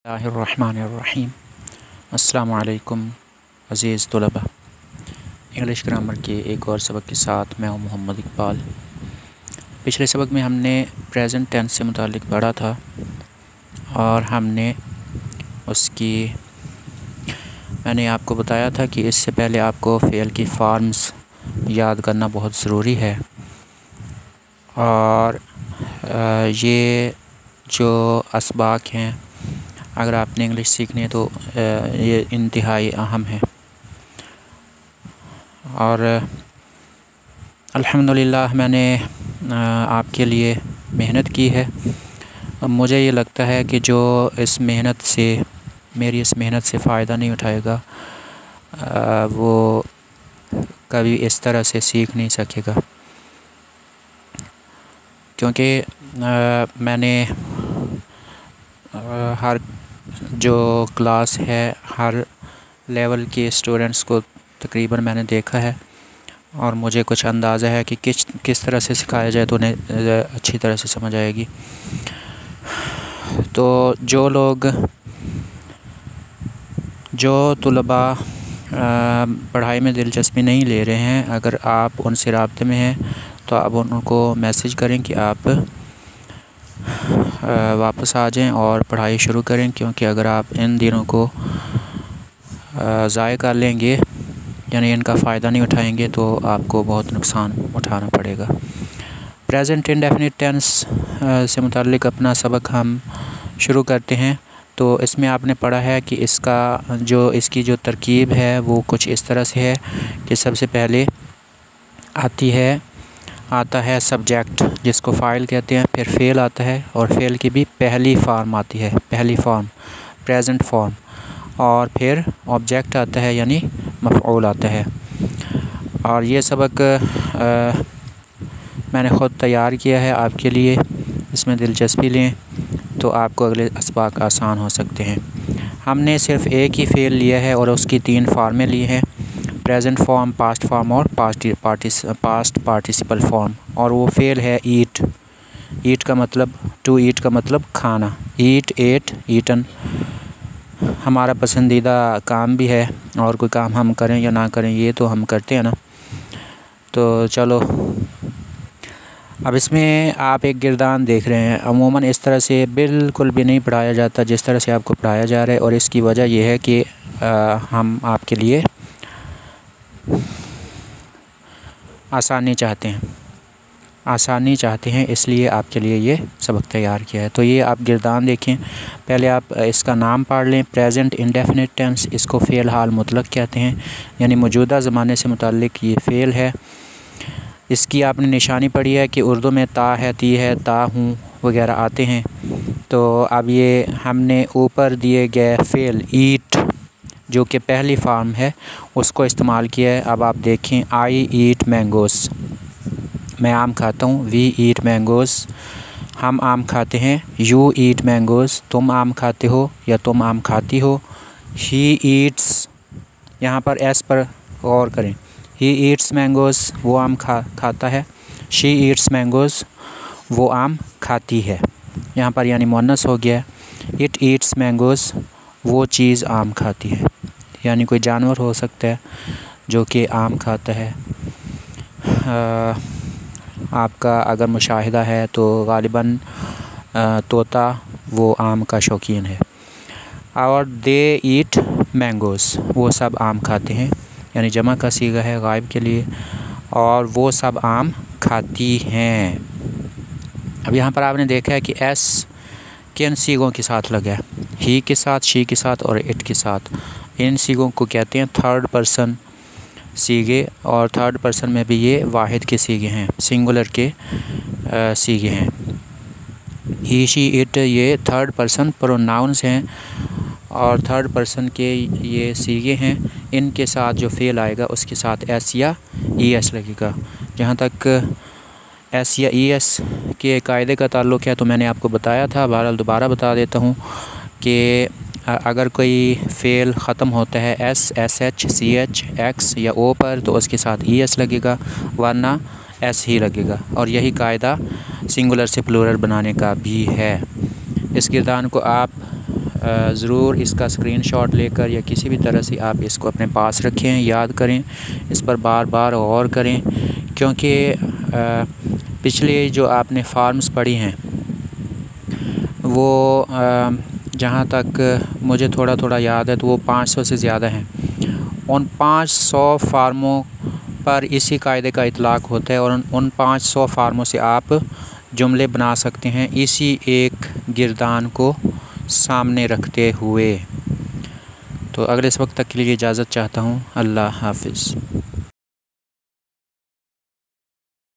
बिस्मिल्लाहिर्रहमानिर्रहीम। अस्सलामु अलैकुम अज़ीज़ तलबा। इंग्लिश ग्रामर के एक और सबक के साथ मैं हूँ मोहम्मद इकबाल। पिछले सबक में हमने प्रेजेंट टेंस से मुताल्लिक़ पढ़ा था और मैंने आपको बताया था कि इससे पहले आपको फ़ेल की फॉर्म्स याद करना बहुत ज़रूरी है। और ये जो असबाक हैं, अगर आपने इंग्लिश सीखनी है तो ये इंतहाई अहम है। और अल्हम्दुलिल्लाह मैंने आपके लिए मेहनत की है। अब मुझे ये लगता है कि जो मेरी इस मेहनत से फ़ायदा नहीं उठाएगा वो कभी इस तरह से सीख नहीं सकेगा, क्योंकि मैंने हर जो क्लास है, हर लेवल के स्टूडेंट्स को तकरीबन मैंने देखा है और मुझे कुछ अंदाज़ा है कि किस तरह से सिखाया जाए तो उन्हें अच्छी तरह से समझ आएगी। तो जो तुलबा पढ़ाई में दिलचस्पी नहीं ले रहे हैं, अगर आप उनसे राब्ते में हैं तो आप उनको मैसेज करें कि आप वापस आ जाएं और पढ़ाई शुरू करें, क्योंकि अगर आप इन दिनों को ज़ाय कर लेंगे यानी इनका फ़ायदा नहीं उठाएंगे तो आपको बहुत नुकसान उठाना पड़ेगा। प्रेजेंट इंडेफिनिट टेंस से मुताल्लिक़ अपना सबक हम शुरू करते हैं। तो इसमें आपने पढ़ा है कि इसकी जो तरकीब है वो कुछ इस तरह से है कि सबसे पहले आता है सब्जेक्ट, जिसको फ़ाइल कहते हैं, फिर फ़ेल आता है और फ़ेल की भी पहली फॉर्म आती है, पहली फॉर्म प्रेजेंट फॉर्म, और फिर ऑब्जेक्ट आता है यानी मफ़ऊल आता है। और ये सबक मैंने ख़ुद तैयार किया है आपके लिए। इसमें दिलचस्पी लें तो आपको अगले असबाक आसान हो सकते हैं। हमने सिर्फ़ एक ही फ़ेल लिया है और उसकी 3 फार्में लिए हैं, प्रेजेंट फॉर्म, पास्ट फॉर्म और पास्ट पार्टिसिपल फॉर्म। और वो फ़ेल है ईट का मतलब, टू ईट का मतलब खाना, ईट, एट, ईटन। हमारा पसंदीदा काम भी है, और कोई काम हम करें या ना करें ये तो हम करते हैं ना। तो चलो, अब इसमें आप एक गिरदान देख रहे हैं। अमूमन इस तरह से बिल्कुल भी नहीं पढ़ाया जाता जिस तरह से आपको पढ़ाया जा रहा है, और इसकी वजह यह है कि हम आपके लिए आसानी चाहते हैं, इसलिए आपके लिए ये सबक तैयार किया है। तो ये आप गिरदान देखें। पहले आप इसका नाम पढ़ लें। प्रेजेंट इंडेफिनिट टेंस, इसको फ़ेल हाल मुतलक कहते हैं, यानी मौजूदा ज़माने से मुताल्लिक़ ये फ़ेल है। इसकी आपने निशानी पढ़ी है कि उर्दू में ता है, ती है, ता हूँ वगैरह आते हैं। तो अब ये हमने ऊपर दिए गए फ़ेल ईट, जो कि पहली फॉर्म है, उसको इस्तेमाल किया है। अब आप देखें, आई ईट मैंगोज़, मैं आम खाता हूँ। वी ईट मैंगोज़, हम आम खाते हैं। यू ईट मैंगोज़, तुम आम खाते हो या तुम आम खाती हो। ही ईट्स, यहाँ पर एस पर गौर करें। ही ईट्स मैंगोज़, वो आम खाता है। शी ईट्स मैंगोज़, वो आम खाती है। यहाँ पर यानी मुअन्नस हो गया। इट ईट्स मैंगोज़, वो चीज़ आम खाती है, यानी कोई जानवर हो सकता है जो कि आम खाता है। आपका अगर मुशाहिदा है तो गालिबन तोता वो आम का शौकीन है। और दे ईट मैंगोज़, वो सब आम खाते हैं, यानी जमा का सीगा है गायब के लिए, और वो सब आम खाती हैं। अब यहाँ पर आपने देखा है कि एस किन सीगों के साथ लगा है, ही के साथ, शी के साथ और इट के साथ। इन सीगों को कहते हैं थर्ड पर्सन सीगे, और थर्ड पर्सन में भी ये वाहिद के सीगे हैं, सिंगुलर के सीगे हैं। ही, शी, इट ये थर्ड पर्सन प्रोनाउंस हैं और थर्ड पर्सन के ये सीगे हैं। इनके साथ जो फ़ेल आएगा उसके साथ एस या ई एस लगेगा। जहाँ तक एस या ई एस के कायदे का ताल्लुक़ है तो मैंने आपको बताया था, बहरहाल दोबारा बता देता हूँ कि अगर कोई फ़ेल ख़त्म होता है S, S H, C H, X या ओ पर तो उसके साथ ई एस लगेगा, वरना एस ही लगेगा। और यही कायदा सिंगुलर से प्लूरल बनाने का भी है। इस किरदार को आप ज़रूर इसका स्क्रीनशॉट लेकर या किसी भी तरह से आप इसको अपने पास रखें, याद करें, इस पर बार बार गौर करें, क्योंकि पिछले जो आपने फार्म्स पढ़ी हैं वो जहाँ तक मुझे थोड़ा थोड़ा याद है तो वो 500 से ज़्यादा हैं। उन 500 फार्मों पर इसी कायदे का इतलाक़ होता है और उन 500 फार्मों से आप जुमले बना सकते हैं इसी एक गिरदान को सामने रखते हुए। तो अगले इस वक्त तक के लिए इजाज़त चाहता हूँ। अल्लाह हाफ़िज़।